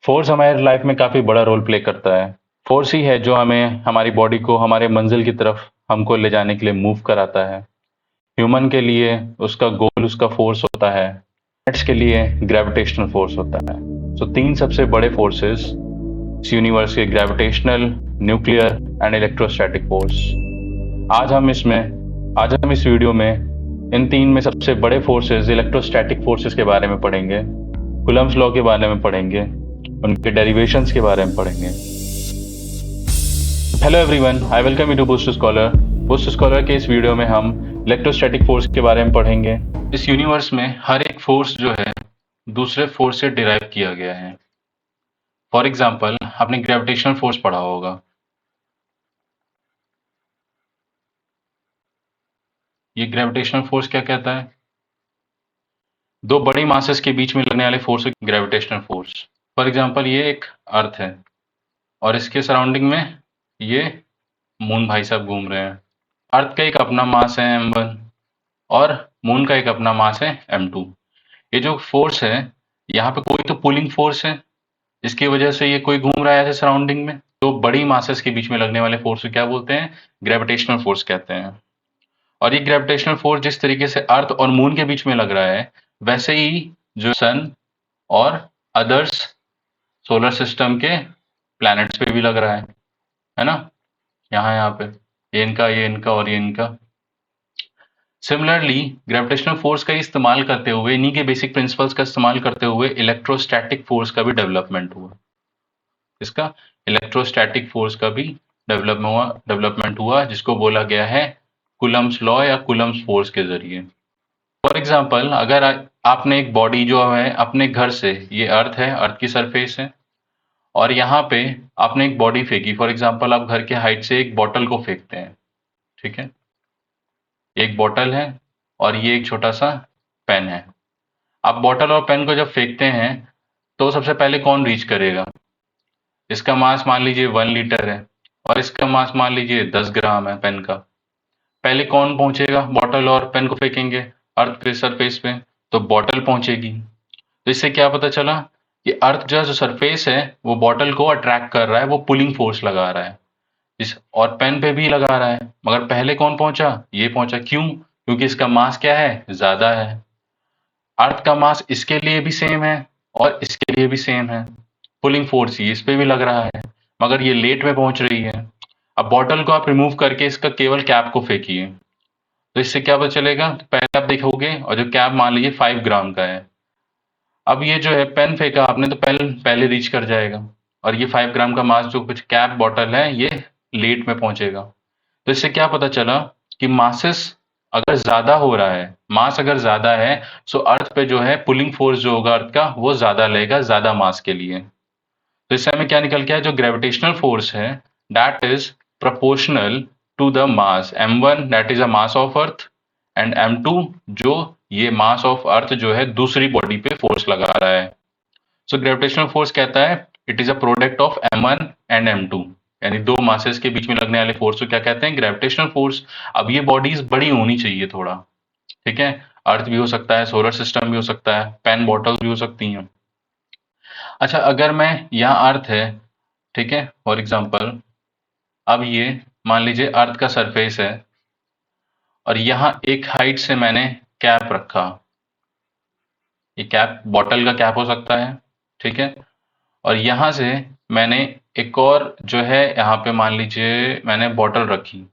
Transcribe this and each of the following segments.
Force हमारे life में काफ़ी बड़ा रोल प्ले करता है। फोर्स ही है जो हमें हमारी बॉडी को हमारे मंजिल की तरफ हमको ले जाने के लिए मूव कराता है। ह्यूमन के लिए उसका गोल उसका फोर्स होता है। प्लैनेट्स के लिए ग्रेविटेशनल फोर्स होता है। सो तीन सबसे बड़े फोर्सेस इस यूनिवर्स के gravitational, nuclear and electrostatic force. आज हम इस वीडियो में इन तीन में सबसे बड़े फोर्सेस इलेक्ट्रोस्टैटिक फोर्सेस के बारे में पढ़ेंगे, कूलम्ब्स लॉ के बारे में पढ़ेंगे, उनके डेरिवेशंस के बारे में पढ़ेंगे। Hello everyone, I welcome you to Boost Scholar. Boost Scholar के इस वीडियो में हम इलेक्ट्रोस्टैटिक फोर्स के बारे में पढ़ेंगे। इस यूनिवर्स में हर एक फोर्स जो है दूसरे फोर्स से डिराइव किया गया है। फॉर एग्जाम्पल, आपने ग्रेविटेशनल फोर्स पढ़ा होगा। ये ग्रेविटेशनल फोर्स क्या कहता है? दो बड़ी मासेस के बीच में लगने वाले force gravitational force. For example, ये एक अर्थ है और इसके सराउंडिंग में ये मून भाई साहब घूम रहे हैं। अर्थ का एक अपना मास है m1 और मून का एक अपना मास है m2। ये जो फोर्स है, यहाँ पे कोई तो पुलिंग फोर्स है, इसकी वजह से ये कोई घूम रहा है ऐसे सराउंडिंग में। तो बड़ी मासेस के बीच में लगने वाले फोर्स को क्या बोलते हैं? ग्रेविटेशनल फोर्स कहते हैं। और ये ग्रेविटेशनल फोर्स जिस तरीके से अर्थ और मून के बीच में लग रहा है, वैसे ही जो सन और अदर्स सोलर सिस्टम के प्लैनेट्स पे भी लग रहा है ना? यहाँ पे ये इनका और ये इनका। सिमिलरली ग्रेविटेशनल फोर्स का इस्तेमाल करते हुए, इन्हीं के बेसिक प्रिंसिपल्स का इस्तेमाल करते हुए इलेक्ट्रोस्टैटिक फोर्स का भी डेवलपमेंट हुआ। इसका इलेक्ट्रोस्टैटिक फोर्स का भी डेवलपमेंट हुआ, जिसको बोला गया है कूलम्ब्स लॉ या कूलम्ब्स फोर्स के जरिए। फॉर एग्जाम्पल, अगर आपने एक बॉडी जो है अपने घर से, ये अर्थ है, अर्थ की सरफेस है, और यहाँ पे आपने एक बॉडी फेंकी। फॉर एग्जाम्पल, आप घर के हाइट से एक बॉटल को फेंकते हैं, ठीक है? एक बॉटल है और ये एक छोटा सा पेन है। आप बॉटल और पेन को जब फेंकते हैं तो सबसे पहले कौन रीच करेगा? इसका मास मान लीजिए 1 लीटर है और इसका मास मान लीजिए 10 ग्राम है पेन का। पहले कौन पहुंचेगा? बॉटल और पेन को फेंकेंगे अर्थ के सरफेस पे, तो बॉटल पहुंचेगी। तो इससे क्या पता चला कि अर्थ जो सरफेस है वो बॉटल को अट्रैक्ट कर रहा है, वो पुलिंग फोर्स लगा रहा है इस, और पेन पे भी लगा रहा है। मगर पहले कौन पहुंचा? ये पहुंचा। क्यों? क्योंकि इसका मास क्या है? ज्यादा है। अर्थ का मास इसके लिए भी सेम है और इसके लिए भी सेम है। पुलिंग फोर्स ही इस पे भी लग रहा है, मगर ये लेट में पहुंच रही है। अब बॉटल को आप रिमूव करके इसका केवल कैप को फेंकिए, तो इससे क्या पता चलेगा? तो पहले आप देखोगे और जो कैप मान लीजिए 5 ग्राम का है। अब ये जो है पेन फेंका आपने तो पहले रीच कर जाएगा, और ये 5 ग्राम का मास जो कुछ कैप बॉटल है ये लेट में पहुंचेगा। तो इससे क्या पता चला कि मासेस अगर ज्यादा हो रहा है, मास अगर ज्यादा है, सो अर्थ पे जो है पुलिंग फोर्स जो होगा अर्थ का, वो ज्यादा लेगा ज्यादा मास के लिए। तो इससे हमें क्या निकल के आया? जो ग्रेविटेशनल फोर्स है that is proportional to the mass m1 that is a mass of earth, and m2 जो ये मास ऑफ अर्थ जो है दूसरी बॉडी पे फोर्स लगा रहा है। सो ग्रेविटेशनल फोर्स कहता है it is a product of m1 and m2, यानी दो मासेस के बीच में लगने वाले फोर्स को क्या कहते हैं? Gravitational force. अब ये बॉडीज बड़ी होनी चाहिए थोड़ा, ठीक है? अर्थ भी हो सकता है, सोलर सिस्टम भी हो सकता है, पेन बॉटल भी हो सकती हैं। अच्छा, अगर मैं यहाँ अर्थ है, ठीक है, फॉर एग्जाम्पल, अब ये मान लीजिए अर्थ का सरफेस है और यहाँ एक हाइट से मैंने कैप रखा। ये कैप बॉटल का कैप हो सकता है, ठीक है? और यहाँ से मैंने एक और जो है यहाँ पे मान लीजिए मैंने बॉटल रखी,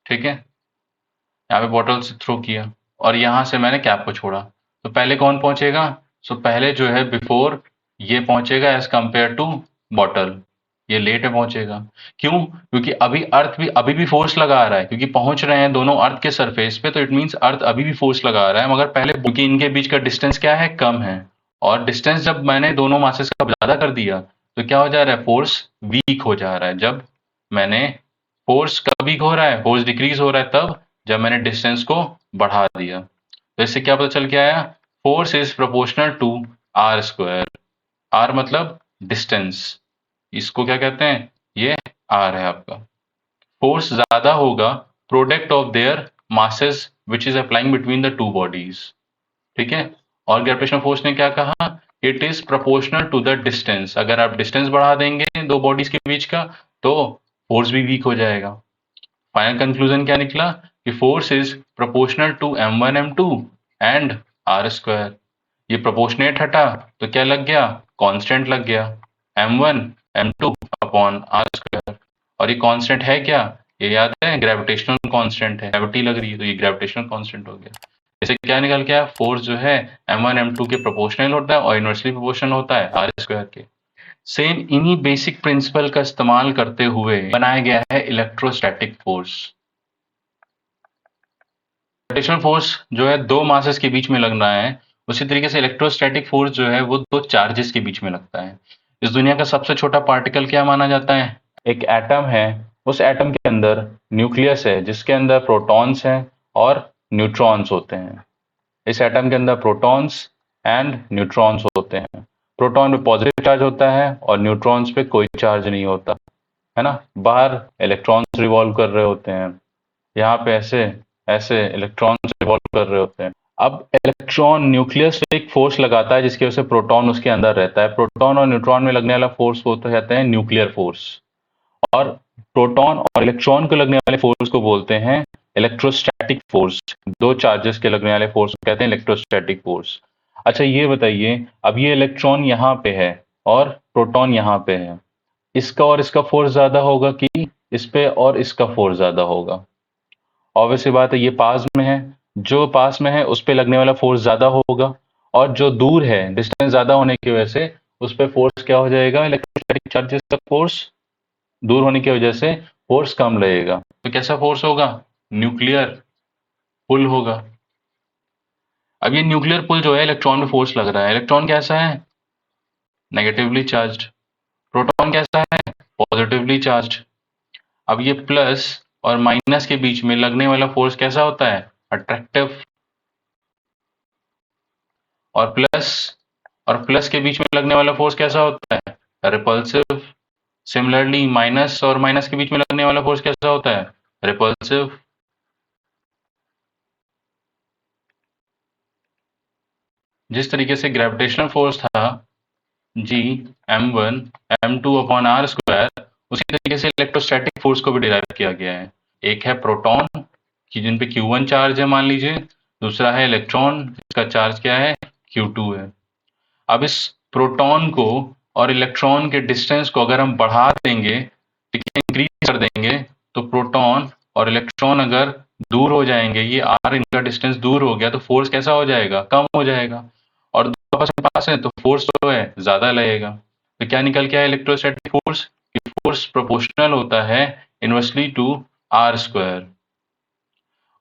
ठीक है? यहाँ पे बॉटल से थ्रो किया और यहाँ से मैंने कैप को छोड़ा, तो पहले कौन पहुंचेगा? सो पहले जो है बिफोर ये पहुंचेगा एज कंपेयर टू बॉटल, ये लेट में पहुंचेगा। क्यों? क्योंकि अभी भी फोर्स लगा रहा है, क्योंकि पहुंच रहे हैं दोनों अर्थ के सरफेस पे, तो इट मींस अर्थ अभी भी फोर्स लगा रहा है। मगर पहले, क्योंकि इनके बीच का डिस्टेंस क्या है? कम है, और डिस्टेंस जब मैंने दोनों मासेस का ज्यादा कर दिया तो क्या हो जा रहा है? फोर्स वीक हो जा रहा है। जब मैंने फोर्स कब वीक हो रहा है? फोर्स डिक्रीज हो रहा है तब जब मैंने डिस्टेंस को बढ़ा दिया। तो इससे क्या पता चल के आया? Force is proportional to R square. R मतलब डिस्टेंस, इसको क्या कहते हैं? ये आर है आपका। फोर्स ज्यादा होगा product of their masses which is applying between the two bodies, ठीक है? और ग्रेविटेशनल फोर्स ने क्या कहा? It is proportional to the distance. अगर आप डिस्टेंस बढ़ा देंगे दो बॉडीज के बीच का तो फोर्स भी वीक हो जाएगा। फाइनल कंक्लूजन क्या निकला कि force is proportional to m1 m2 and R square. ये प्रोपोर्शनेट हटा तो क्या लग गया, कांस्टेंट लग गया, m1 m2 upon are square. और ये कांस्टेंट है क्या, ये याद है ग्रेविटेशनल कांस्टेंट है, ग्रेविटी लग रही है तो ये ग्रेविटेशनल कांस्टेंट हो गया। इसे क्या निकल गया, फोर्स जो है m1 m2 के प्रोपोर्शनल होता है और इनवर्सली प्रोपोर्शनल होता है आर स्क्वायर के। सेम इन्हीं बेसिक प्रिंसिपल का इस्तेमाल करते हुए बनाया गया है इलेक्ट्रोस्टैटिक फोर्स। ग्रेविटेशनल फोर्स जो है दो मासेस के बीच में लग रहा है, उसी तरीके से इलेक्ट्रोस्टैटिक फोर्स जो है वो दो चार्जेस के बीच में लगता है। इस दुनिया का सबसे छोटा पार्टिकल क्या माना जाता है, एक एटम है। उस एटम के अंदर न्यूक्लियस है जिसके अंदर प्रोटॉन्स हैं और न्यूट्रॉन्स होते हैं। इस एटम के अंदर प्रोटॉन्स एंड न्यूट्रॉन्स होते हैं। प्रोटॉन पे पॉजिटिव चार्ज होता है और न्यूट्रॉन्स पे कोई चार्ज नहीं होता है ना। बाहर इलेक्ट्रॉन्स रिवॉल्व कर रहे होते हैं, यहाँ पे ऐसे ऐसे इलेक्ट्रॉन्स रिवॉल्व कर रहे होते हैं। अब इलेक्ट्रॉन न्यूक्लियस पे एक फोर्स लगाता है जिसकी वजह से प्रोटॉन उसके अंदर रहता है। प्रोटॉन और न्यूट्रॉन में लगने वाला फोर्स को तो कहते हैं न्यूक्लियर फोर्स, और प्रोटॉन और इलेक्ट्रॉन को लगने वाले फोर्स को बोलते हैं इलेक्ट्रोस्टैटिक फोर्स। दो चार्जेस के लगने वाले फोर्स को कहते हैं इलेक्ट्रोस्टैटिक फोर्स। अच्छा ये बताइए, अब ये इलेक्ट्रॉन यहाँ पे है और प्रोटॉन यहाँ पे है, इसका और इसका फोर्स ज्यादा होगा कि इस पे और इसका फोर्स ज्यादा होगा? ऑब्वियस सी बात है, ये पास में है, जो पास में है उस पे लगने वाला फोर्स ज्यादा होगा, और जो दूर है डिस्टेंस ज्यादा होने की वजह से उस पे फोर्स क्या हो जाएगा, इलेक्ट्रोस्टैटिक चार्जेस का फोर्स दूर होने की वजह से फोर्स कम रहेगा। तो कैसा फोर्स होगा, न्यूक्लियर पुल होगा। अब ये न्यूक्लियर पुल जो है इलेक्ट्रॉन में फोर्स लग रहा है, इलेक्ट्रॉन कैसा है, नेगेटिवली चार्ज्ड। प्रोटॉन कैसा है, पॉजिटिवली चार्ज्ड। अब ये प्लस और माइनस के बीच में लगने वाला फोर्स कैसा होता है, अट्रैक्टिव। और प्लस के बीच में लगने वाला फोर्स कैसा होता है, रिपल्सिव। सिमिलरली माइनस और माइनस के बीच में लगने वाला फोर्स कैसा होता है, रिपल्सिव। जिस तरीके से ग्रेविटेशनल फोर्स था जी m1 m2 upon are square, उसी तरीके से इलेक्ट्रोस्टैटिक फोर्स को भी डिराइव किया गया है। एक है प्रोटॉन की जिन पे q1 चार्ज है मान लीजिए, दूसरा है इलेक्ट्रॉन जिसका चार्ज क्या है, q2 है। अब इस प्रोटॉन को और इलेक्ट्रॉन के डिस्टेंस को अगर हम बढ़ा देंगे, ठीक है, इंक्रीज कर देंगे, तो प्रोटॉन और इलेक्ट्रॉन अगर दूर हो जाएंगे, ये r इनका डिस्टेंस दूर हो गया, तो फोर्स कैसा हो जाएगा, कम हो जाएगा। और दो आपस में पास है तो फोर्स जो है ज्यादा लगेगा। तो क्या निकल के आया इलेक्ट्रोस्टैटिक फोर्स, फोर्स प्रोपोर्शनल होता है इनवर्सली टू आर स्क्वायर।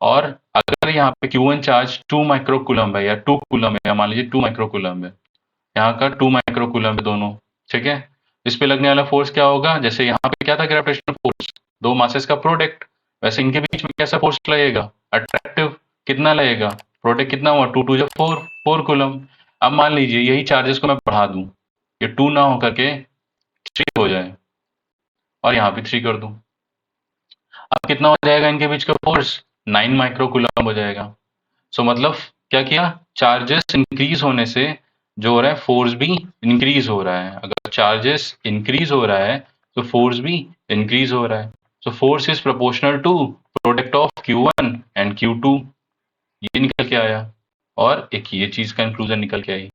और अगर यहाँ पे Q1 चार्ज 2 माइक्रोकूलम है या 2 कूलम है, मान लीजिए 2 माइक्रोकूलम है, यहाँ का 2 माइक्रोकूलम है दोनों, ठीक है। इस पे लगने वाला फोर्स क्या होगा, जैसे यहाँ पे क्या था ग्रेविटेशनल फोर्स, दो मासेस का प्रोडक्ट, वैसे इनके बीच में कैसा फोर्स लगेगा, अट्रैक्टिव। कितना लगेगा, प्रोडक्ट कितना हुआ, 2 2 4 4 कूलम। अब मान लीजिए यही चार्जेस को मैं बढ़ा दूं, ये 2 ना होकर के 3 हो जाए और यहाँ भी 3 कर दूं, अब कितना हो जाएगा इनके बीच का फोर्स, 9 माइक्रोकूलम हो जाएगा। सो मतलब क्या किया, चार्जेस इंक्रीज होने से जो हो रहा है फोर्स भी इंक्रीज हो रहा है। अगर चार्जेस इंक्रीज हो रहा है तो फोर्स भी इंक्रीज हो रहा है। So force is proportional to product of Q1 and Q2। ये निकल के आया, और एक ये चीज कंक्लूजन निकल के आई।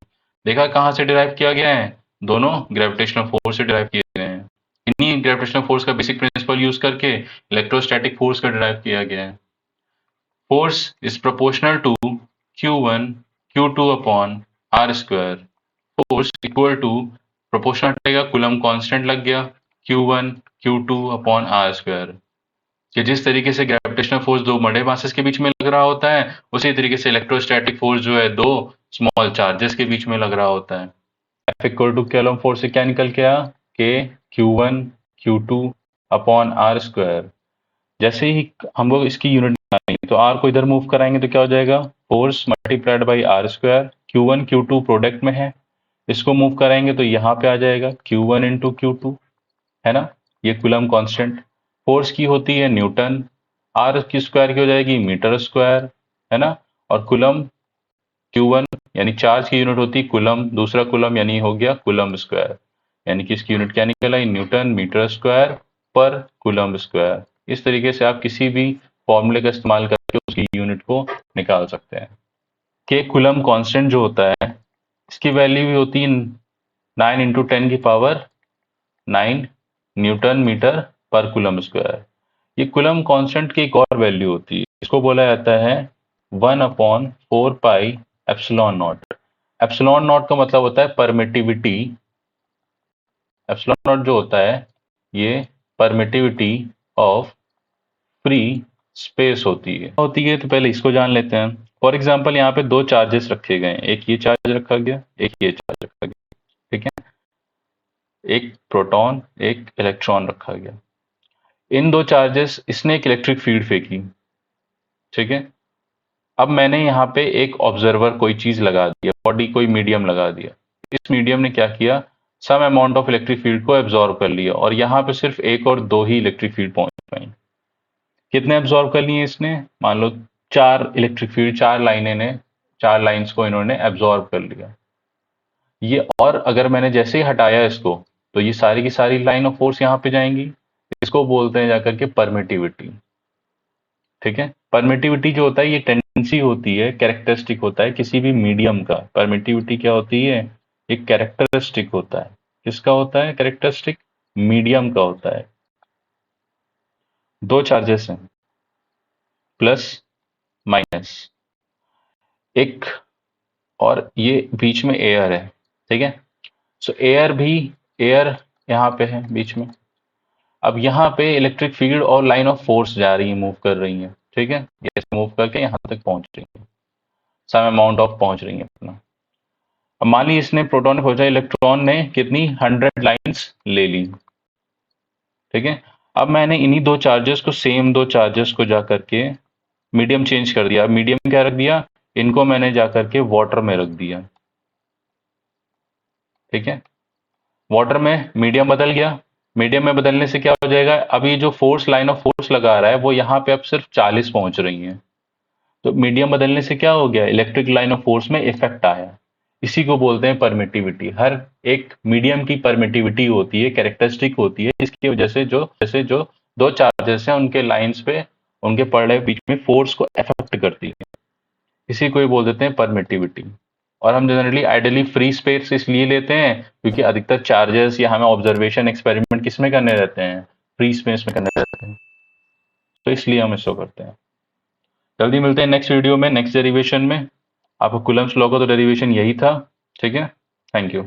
देखा कहाँ से डिराइव किया गया है, दोनों ग्रेविटेशनल फोर्स से डिराइव किए गए हैं। इन्हीं ग्रेविटेशनल फोर्स का बेसिक प्रिंसिपल यूज करके इलेक्ट्रोस्टैटिक फोर्स का डिराइव किया गया है। Force is proportional to Q1 Q2 upon R square। Force equal to proportional हटेगा, कूलम कांस्टेंट लग गया, Q1 Q2 upon R square। कि जिस तरीके से ग्रेविटेशनल फोर्स दो बड़े मासेस के बीच में लग रहा होता है, उसी तरीके से इलेक्ट्रोस्टैटिक फोर्स जो है दो स्मॉल चार्जेस के बीच में लग रहा होता है। F equal to coulomb force से क्या निकल के आया, K Q1 Q2 upon R square. जैसे ही हम लोग इसकी यूनिट बनाएंगे तो आर को इधर मूव कराएंगे तो क्या हो जाएगा, force multiplied by R square. Q1 Q2 product में है, इसको मूव कराएंगे तो यहाँ पे आ जाएगा Q1 इंटू Q2, है ना। ये कूलम कांस्टेंट फोर्स की होती है न्यूटन, आर की स्क्वायर की हो जाएगी मीटर स्क्वायर, है ना। और कूलम Q1 यानी चार्ज की यूनिट होती है कूलम, दूसरा कूलम यानी हो गया कूलम स्क्वायर, यानी कि इसकी यूनिट क्या निकल आई, न्यूटन मीटर स्क्वायर पर कूलम स्क्वायर। इस तरीके से आप किसी भी फॉर्मूले का इस्तेमाल करके उसकी यूनिट को निकाल सकते हैं। के कूलम कांस्टेंट जो होता है इसकी वैल्यू भी होती है 9 इंटू 10 की पावर 9 न्यूटन मीटर पर कूलम स्क्वायर। ये कूलम कांस्टेंट की एक और वैल्यू होती है, इसको बोला जाता है 1/4 pi epsilon not. Epsilon not का मतलब होता है परमिटिविटी। एप्सिलॉन नॉट जो होता है ये परमिटिविटी ऑफ फ्री स्पेस होती है। तो पहले इसको जान लेते हैं। फॉर एग्जाम्पल यहाँ पे दो चार्जेस रखे गए हैं, एक ये चार्ज रखा गया, एक ये चार्ज रखा गया, ठीक है, एक प्रोटॉन एक इलेक्ट्रॉन रखा गया। इन दो चार्जेस, इसने एक इलेक्ट्रिक फील्ड फेंकी, ठीक है। अब मैंने यहाँ पे एक ऑब्जर्वर कोई चीज लगा दिया, बॉडी कोई मीडियम लगा दिया। इस मीडियम ने क्या किया, some amount of electric field को एब्जॉर्ब कर लिया, और यहाँ पे सिर्फ एक और दो ही इलेक्ट्रिक फील्ड पहुंच पाई। कितने एब्जॉर्ब कर लिए इसने, मान लो 4 इलेक्ट्रिक फील्ड, 4 लाइनें ने, 4 लाइंस को इन्होंने एब्जॉर्ब कर लिया। ये, और अगर मैंने जैसे ही हटाया इसको तो ये सारी की सारी लाइन ऑफ फोर्स यहाँ पे जाएंगी। इसको बोलते हैं जाकर के परमिटिविटी, ठीक है। परमिटिविटी जो होता है ये टेंडेंसी होती है, कैरेक्टरिस्टिक होता है किसी भी मीडियम का। परमिटिविटी क्या होती है, एक कैरेक्टरिस्टिक होता है। किसका होता है कैरेक्टरिस्टिक, मीडियम का होता है। दो चार्जेस हैं प्लस माइनस, एक और ये बीच में एयर है, ठीक है। सो एयर भी, एयर यहाँ पे है बीच में। अब यहाँ पे इलेक्ट्रिक फील्ड और लाइन ऑफ फोर्स जा रही है, मूव कर रही है, ठीक है, ये मूव करके यहाँ तक पहुंच रही है, सम अमाउंट ऑफ पहुंच रही है अपना। अब मान ली इसने प्रोटॉन ने खोजा, इलेक्ट्रॉन ने कितनी 100 लाइंस ले ली, ठीक है। अब मैंने इन्हीं दो चार्जेस को, सेम दो चार्जेस को जा करके मीडियम चेंज कर दिया। मीडियम क्या रख दिया, इनको मैंने जा करके वाटर में रख दिया, ठीक है। वाटर में मीडियम बदल गया, मीडियम में बदलने से क्या हो जाएगा, अभी जो फोर्स, लाइन ऑफ फोर्स लगा रहा है वो यहाँ पे अब सिर्फ 40 पहुंच रही है। तो मीडियम बदलने से क्या हो गया, इलेक्ट्रिक लाइन ऑफ फोर्स में इफेक्ट आया। इसी को बोलते हैं परमिटिविटी। हर एक मीडियम की परमिटिविटी होती है, कैरेक्टरिस्टिक होती है, इसकी वजह से जो, जैसे जो दो चार्जेस हैं उनके लाइंस पे, उनके पड़े बीच में फोर्स को अफेक्ट करती है, इसी को ही बोल देते हैं परमिटिविटी। और हम जनरली आइडियली फ्री स्पेस इसलिए लेते हैं क्योंकि अधिकतर चार्जेस या हमें ऑब्जर्वेशन एक्सपेरिमेंट किस में करने रहते हैं, फ्री स्पेस में करने रहते हैं, तो इसलिए हम इसको करते हैं। जल्दी मिलते हैं नेक्स्ट वीडियो में, नेक्स्ट डेरिवेशन में। आपको कूलम्स लॉ का तो डेरिवेशन यही था, ठीक है। Thank you.